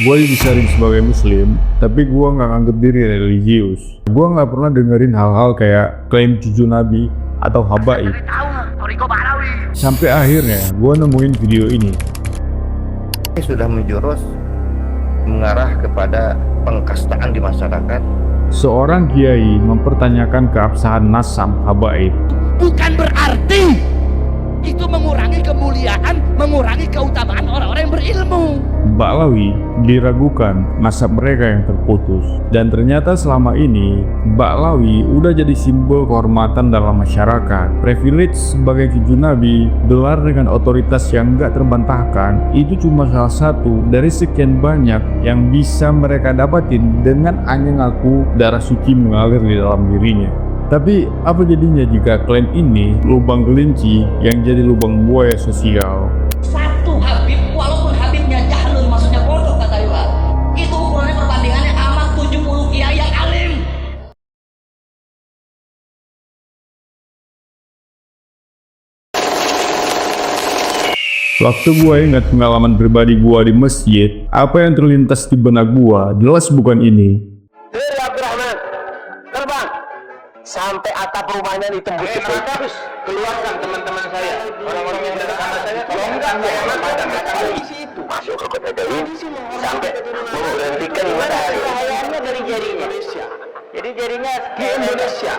Gue disaring sebagai muslim, tapi gue nggak nganggep diri religius. Gue nggak pernah dengerin hal-hal kayak klaim cucu nabi atau habaib. Sampai akhirnya gue nemuin video ini. Ini sudah menjurus mengarah kepada pengkastaan di masyarakat. Seorang kiai mempertanyakan keabsahan nasab habaib. Bukan berarti itu mengurangi kemuliaan, mengurangi keutamaan orang-orang yang berilmu. Ba'lawi diragukan nasab mereka yang terputus. Dan ternyata selama ini Ba'lawi udah jadi simbol kehormatan dalam masyarakat. Privilege sebagai cucu nabi, gelar dengan otoritas yang gak terbantahkan, itu cuma salah satu dari sekian banyak yang bisa mereka dapatin dengan hanya ngaku darah suci mengalir di dalam dirinya. Tapi apa jadinya jika klaim ini lubang kelinci yang jadi lubang buaya sosial? Satu Habib, walaupun Habibnya jahlun, maksudnya bodoh kata Iwan, itu ukurannya perbandingannya sama 70 kiai yang alim. Waktu gua ingat pengalaman pribadi gua di masjid, apa yang terlintas di benak gua jelas bukan ini. Hei Abdurrahman, terbang sampai atap rumahnya ditembus. Bagus, keluarkan teman-teman saya, orang-orang yang dekat sama saya. Kalau enggak, saya isi itu masuk ke kota Dewi sampai memberhentikan matahari. Bahayanya dari jarinya. Jadi jarinya di Indonesia.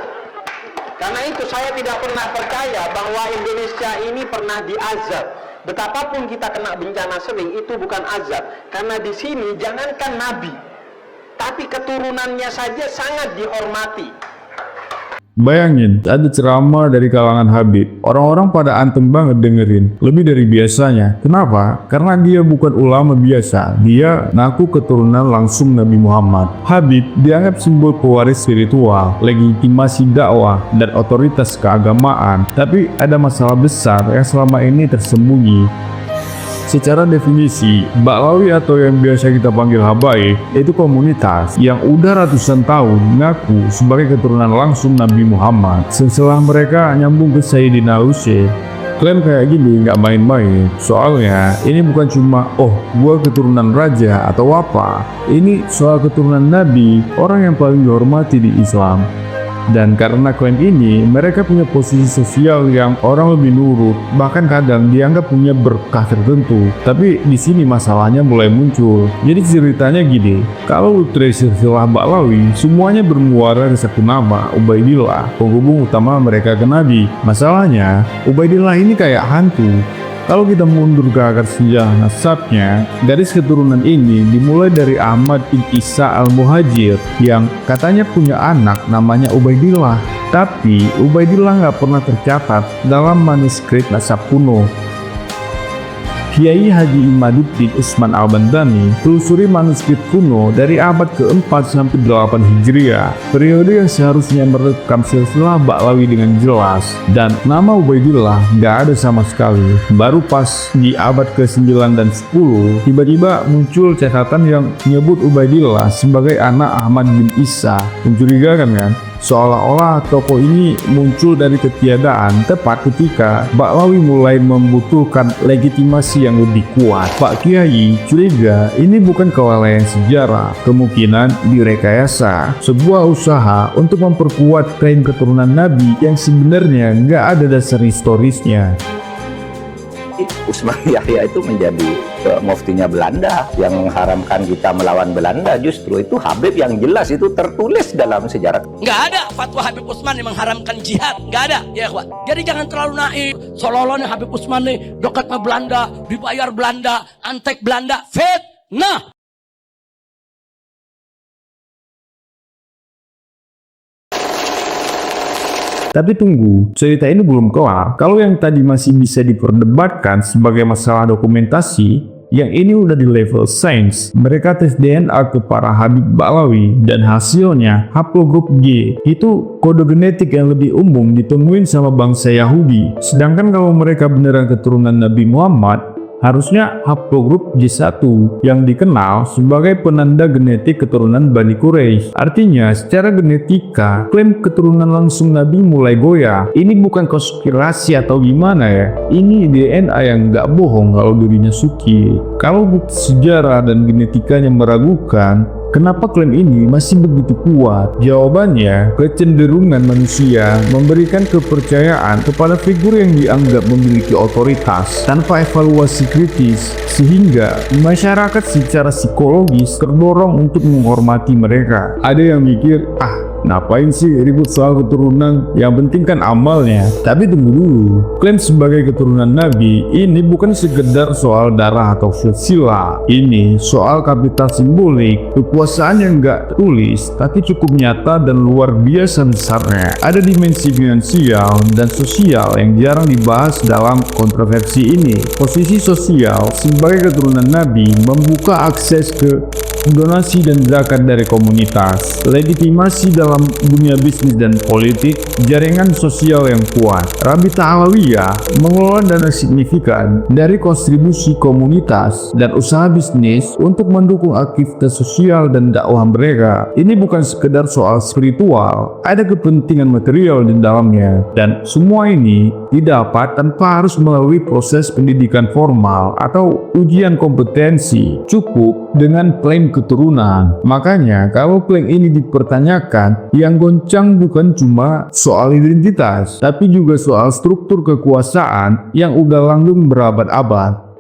Karena itu saya tidak pernah percaya bahwa Indonesia ini pernah diazab. Betapapun kita kena bencana sering, itu bukan azab. Karena di sini jangankan nabi, tapi keturunannya saja sangat dihormati. Bayangin, ada ceramah dari kalangan Habib. Orang-orang pada antem banget dengerin, lebih dari biasanya. Kenapa? Karena dia bukan ulama biasa. Dia ngaku keturunan langsung Nabi Muhammad. Habib dianggap simbol pewaris spiritual, legitimasi dakwah, dan otoritas keagamaan. Tapi ada masalah besar yang selama ini tersembunyi. Secara definisi, Ba'lawi atau yang biasa kita panggil habaib itu komunitas yang udah ratusan tahun ngaku sebagai keturunan langsung Nabi Muhammad. Setelah mereka nyambung ke Sayyidina Husain, klaim kayak gini nggak main-main. Soalnya ini bukan cuma gua keturunan raja atau apa. Ini soal keturunan Nabi, orang yang paling dihormati di Islam. Dan karena klaim ini, mereka punya posisi sosial yang orang lebih nurut, bahkan kadang dianggap punya berkah tertentu. Tapi di sini masalahnya mulai muncul. Jadi ceritanya gini, kalau trace silsilah Ba'lawi, semuanya bermuara ke satu nama, Ubaidillah, penghubung utama mereka ke Nabi. Masalahnya, Ubaidillah ini kayak hantu. Kalau kita mundur ke akar sejarah nasabnya, garis keturunan ini dimulai dari Ahmad bin Isa al-Muhajir yang katanya punya anak namanya Ubaidillah. Tapi Ubaidillah nggak pernah tercatat dalam manuskrip nasab kuno. Kiai Haji Imaduddin Usman Al-Bandani telusuri manuskrip kuno dari abad ke-4 sampai 8 Hijriah, periode yang seharusnya merekam silsilah Ba'lawi dengan jelas, dan nama Ubaidillah nggak ada sama sekali. Baru pas di abad ke-9 dan 10, tiba-tiba muncul catatan yang menyebut Ubaidillah sebagai anak Ahmad bin Isa. Mencurigakan kan? Seolah-olah tokoh ini muncul dari ketiadaan tepat ketika Ba'lawi mulai membutuhkan legitimasi yang lebih kuat. Pak Kiai curiga ini bukan kelalaian sejarah, kemungkinan direkayasa, sebuah usaha untuk memperkuat klaim keturunan Nabi yang sebenarnya nggak ada dasar historisnya. Usman Yahya itu menjadi muftinya Belanda yang mengharamkan kita melawan Belanda. Justru itu Habib yang jelas itu tertulis dalam sejarah. Nggak ada fatwa Habib Utsman yang mengharamkan jihad, nggak ada, ya kawan. Jadi jangan terlalu naif. Seolah-olah Habib Utsman nih dekat sama Belanda, dibayar Belanda, antek Belanda, fitnah. Tapi tunggu, cerita ini belum kelar. Kalau yang tadi masih bisa diperdebatkan sebagai masalah dokumentasi, yang ini udah di level sains. Mereka tes DNA ke para Habib Ba'lawi dan hasilnya haplogrup G. Itu kode genetik yang lebih umum ditemuin sama bangsa Yahudi. Sedangkan kalau mereka beneran keturunan Nabi Muhammad, harusnya haplogrup J1 yang dikenal sebagai penanda genetik keturunan Bani Quraisy. Artinya, secara genetika, klaim keturunan langsung Nabi mulai goyah. Ini bukan konspirasi atau gimana ya. Ini DNA yang nggak bohong kalau dirinya suci. Kalau bukti sejarah dan genetikanya meragukan, kenapa klaim ini masih begitu kuat? Jawabannya, kecenderungan manusia memberikan kepercayaan kepada figur yang dianggap memiliki otoritas tanpa evaluasi kritis, sehingga masyarakat secara psikologis terdorong untuk menghormati mereka. Ada yang mikir, ngapain sih ribut soal keturunan? Yang penting kan amalnya. Tapi tunggu dulu, klaim sebagai keturunan Nabi ini bukan sekedar soal darah atau silsilah. Ini soal kapital simbolik, kekuasaan yang nggak tertulis tapi cukup nyata dan luar biasa besarnya. Ada dimensi finansial dan sosial yang jarang dibahas dalam kontroversi ini. Posisi sosial sebagai keturunan Nabi membuka akses ke donasi dan zakat dari komunitas, legitimasi dalam dunia bisnis dan politik, jaringan sosial yang kuat. Rabita Alawiyah mengelola dana signifikan dari kontribusi komunitas dan usaha bisnis untuk mendukung aktivitas sosial dan dakwah mereka. Ini bukan sekedar soal spiritual, ada kepentingan material di dalamnya, dan semua ini didapat tanpa harus melalui proses pendidikan formal atau ujian kompetensi. Cukup dengan klaim keturunan. Makanya kalau klaim ini dipertanyakan, yang goncang bukan cuma soal identitas, tapi juga soal struktur kekuasaan yang udah langgeng berabad-abad.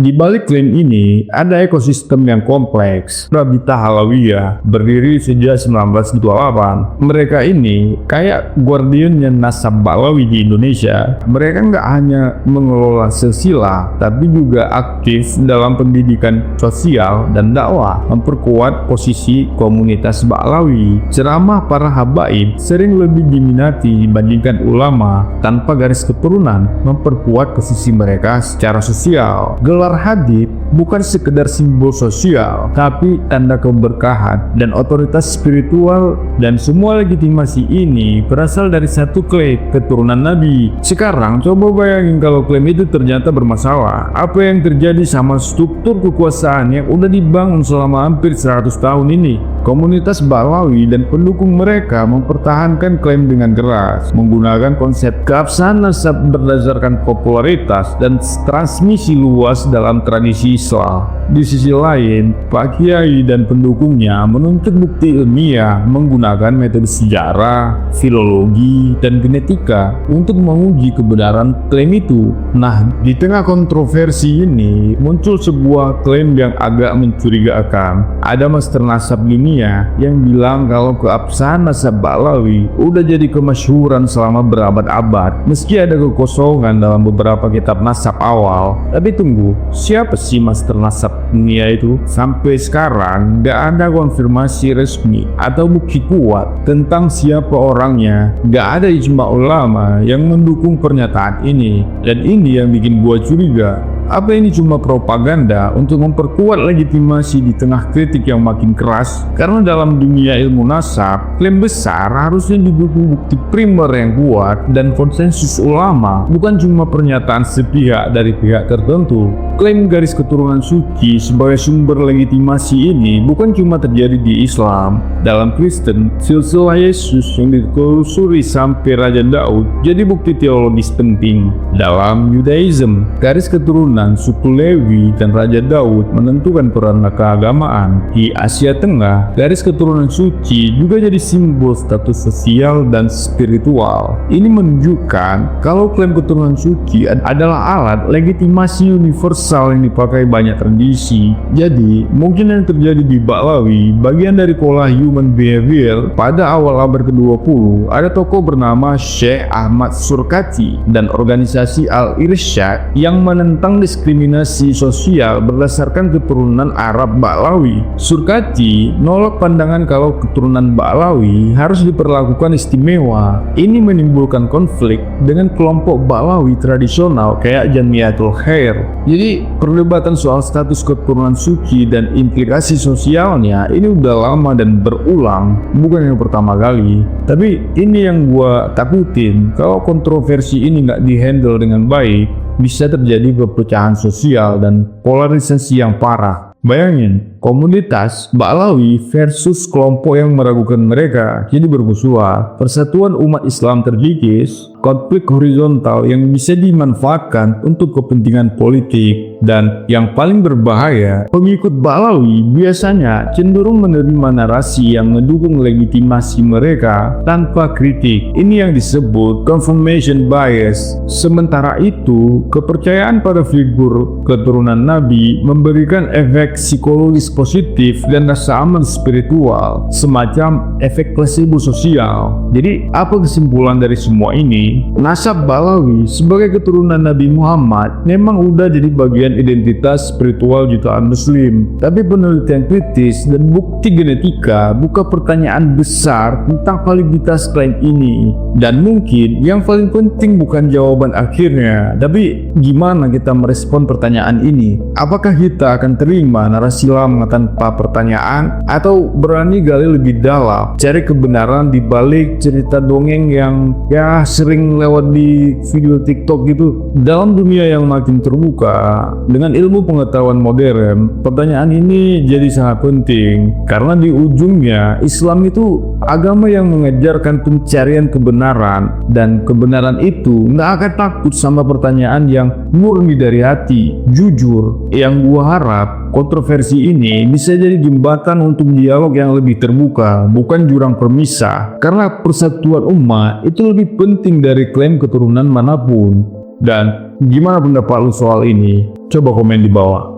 Di balik klaim ini, ada ekosistem yang kompleks. Rabita Alawiyah berdiri sejak 1928. Mereka ini kayak guardiannya nasab Ba'alawi di Indonesia. Mereka nggak hanya mengelola silsilah, tapi juga aktif dalam pendidikan sosial dan dakwah, memperkuat posisi komunitas Ba'alawi. Ceramah para habaib sering lebih diminati dibandingkan ulama tanpa garis keturunan, memperkuat posisi mereka secara sosial. Gelar hadith bukan sekedar simbol sosial, tapi tanda keberkahan dan otoritas spiritual, dan semua legitimasi ini berasal dari satu klaim keturunan Nabi. Sekarang coba bayangin kalau klaim itu ternyata bermasalah. Apa yang terjadi sama struktur kekuasaan yang udah dibangun selama hampir 100 tahun ini? Komunitas Ba'alawi dan pendukung mereka mempertahankan klaim dengan keras, menggunakan konsep keabsahan nasab berdasarkan popularitas dan transmisi luas dalam tradisi Islam. Di sisi lain, Pak Kiai dan pendukungnya menuntut bukti ilmiah menggunakan metode sejarah, filologi, dan genetika untuk menguji kebenaran klaim itu. Nah, di tengah kontroversi ini muncul sebuah klaim yang agak mencurigakan. Ada master nasab dunia yang bilang kalau keabsahan nasab Ba'alawi udah jadi kemasyhuran selama berabad-abad, meski ada kekosongan dalam beberapa kitab nasab awal. Tapi tunggu, siapa sih master nasab dunia itu? Sampai sekarang gak ada konfirmasi resmi atau bukti kuat tentang siapa orangnya. Gak ada ijma ulama yang mendukung pernyataan ini, dan ini yang bikin gua curiga. Apa ini cuma propaganda untuk memperkuat legitimasi di tengah kritik yang makin keras? Karena dalam dunia ilmu nasab, klaim besar harusnya didukung bukti primer yang kuat dan konsensus ulama, bukan cuma pernyataan sepihak dari pihak tertentu. Klaim garis keturunan suci sebagai sumber legitimasi ini bukan cuma terjadi di Islam. Dalam Kristen, silsilah Yesus yang ditelusuri sampai Raja Daud jadi bukti teologis penting. Dalam Yudaism, garis keturunan suku Lewi dan Raja Daud menentukan peran keagamaan. Di Asia Tengah, garis keturunan suci juga jadi simbol status sosial dan spiritual. Ini menunjukkan kalau klaim keturunan suci adalah alat legitimasi universal yang dipakai banyak tradisi. Jadi, mungkin yang terjadi di Ba'alawi bagian dari pola human behavior. Pada awal abad ke-20, ada tokoh bernama Syekh Ahmad Surkati dan organisasi Al-Irsyad yang menentang diskriminasi sosial berdasarkan keturunan Arab Ba'lawi. Surkati nolak pandangan kalau keturunan Ba'lawi harus diperlakukan istimewa. Ini menimbulkan konflik dengan kelompok Ba'lawi tradisional kayak Jamiatul Khair. Jadi perdebatan soal status keturunan suci dan implikasi sosialnya ini udah lama dan berulang, bukan yang pertama kali. Tapi ini yang gua takutin, kalau kontroversi ini nggak dihandle dengan baik, bisa terjadi perpecahan sosial dan polarisasi yang parah. Bayangin, komunitas Ba'lawi versus kelompok yang meragukan mereka jadi bermusuhan. Persatuan umat Islam terkikis, konflik horizontal yang bisa dimanfaatkan untuk kepentingan politik. Dan yang paling berbahaya, pengikut Ba'lawi biasanya cenderung menerima narasi yang mendukung legitimasi mereka tanpa kritik. Ini yang disebut confirmation bias. Sementara itu, kepercayaan pada figur keturunan Nabi memberikan efek psikologis positif dan rasa aman spiritual, semacam efek placebo sosial. Jadi apa kesimpulan dari semua ini? Nasab Ba'lawi sebagai keturunan Nabi Muhammad memang udah jadi bagian identitas spiritual jutaan muslim. Tapi penelitian kritis dan bukti genetika buka pertanyaan besar tentang validitas klaim ini. Dan mungkin yang paling penting bukan jawaban akhirnya, tapi gimana kita merespon pertanyaan ini? Apakah kita akan terima narasi lama tanpa pertanyaan, atau berani gali lebih dalam, cari kebenaran di balik cerita dongeng yang ya sering lewat di video TikTok gitu? Dalam dunia yang makin terbuka dengan ilmu pengetahuan modern, pertanyaan ini jadi sangat penting karena di ujungnya Islam itu agama yang mengajarkan pencarian kebenaran, dan kebenaran itu nggak akan takut sama pertanyaan yang murni dari hati, jujur. Yang gua harap kontroversi ini bisa jadi jembatan untuk dialog yang lebih terbuka, bukan jurang permisah. Karena persatuan umat itu lebih penting dari klaim keturunan manapun. Dan gimana pendapat lu soal ini? Coba komen di bawah.